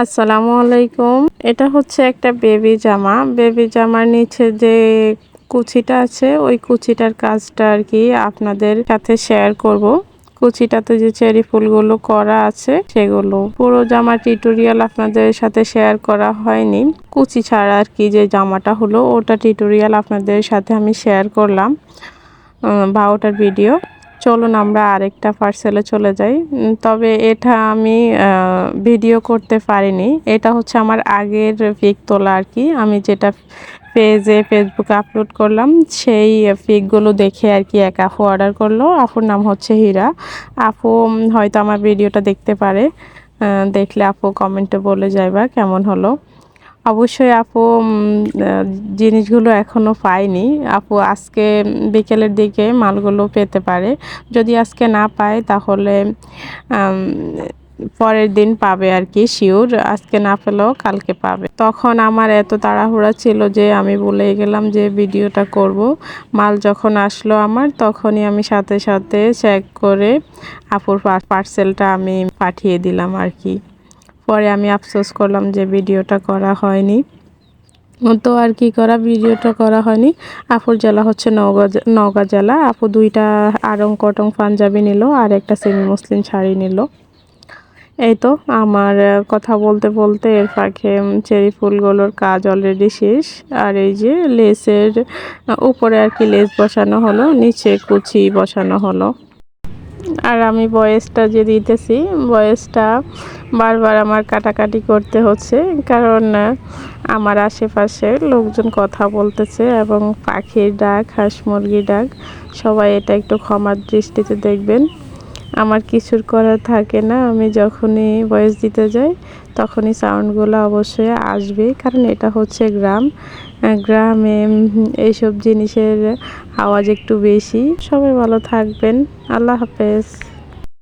আসসালামু আলাইকুম। এটা হচ্ছে একটা বেবি জামা। বেবি জামার নিচে যে কুচিটা আছে ওই কুচিটার কাজটা আর কি আপনাদের সাথে শেয়ার করব। কুচিটাতে যে চেরি ফুলগুলো করা আছে সেগুলো পুরো জামা টিউটোরিয়াল আপনাদের সাথে শেয়ার করা হয়নি। কুচি ছাড়া আর কি যে জামাটা হলো ওটা টিউটোরিয়াল আপনাদের সাথে আমি শেয়ার করলাম বা ওটার ভিডিও। চলুন আমরা আরেকটা পার্সেলে চলে যাই। তবে এটা আমি ভিডিও করতে পারিনি। এটা হচ্ছে আমার আগের পিক তোলা আর কি। আমি যেটা ফেসবুকে আপলোড করলাম সেই পিকগুলো দেখে আর কি এক আপু অর্ডার করলো। আপুর নাম হচ্ছে হীরা। আপু হয়তো আমার ভিডিওটা দেখতে পারে। দেখলে আপু কমেন্টে বলে যাইবা কেমন হলো। অবশ্যই আপু জিনিসগুলো এখনো পায়নি। আপু আজকে বিকেলের দিকে মালগুলো পেতে পারে। যদি আজকে না পায় তাহলে পরের দিন পাবে আর কি শিওর। আজকে না পেলেও কালকে পাবে। তখন আমার এত তাড়াহুড়া ছিল যে আমি বলে গেলাম যে ভিডিওটা করব। মাল যখন আসলো আমার তখনই আমি সাথে সাথে চেক করে আপুর পার্সেলটা আমি পাঠিয়ে দিলাম আর কি। পরে আমি আফসোস করলাম যে ভিডিওটা করা হয়নি। তো আর কি করা, ভিডিওটা করা হয়নি। আপুর জেলা হচ্ছে নওগাঁ জেলা। আপু 2টা আড়ং কটং পাঞ্জাবি নিল আর একটা সেমি মুসলিম শাড়ি নিল। এই তো আমার কথা বলতে বলতে এর ফাঁকে চেরি ফুলগুলোর কাজ অলরেডি শেষ। আর এই যে লেসের উপরে আর কি লেস বসানো হলো, নিচে কুচি বসানো হলো। আর আমি ভয়েসটা যে দিতেছি ভয়েসটা বারবার আমার কাটাকাটি করতে হচ্ছে, কারণ আমার আশেপাশে লোকজন কথা বলতেছে এবং পাখির ডাক, হাঁস মুরগির ডাক। সবাই এটা একটু ক্ষমার দৃষ্টিতে দেখবেন। আমার কিছুর করার থাকে না। আমি যখনই ভয়েস দিতে যাই তখনই সাউন্ডগুলো অবশ্যই আসবে, কারণ এটা হচ্ছে গ্রাম। গ্রামে এইসব জিনিসের আওয়াজ একটু বেশি। সবাই ভালো থাকবেন। আল্লাহ হাফেজ।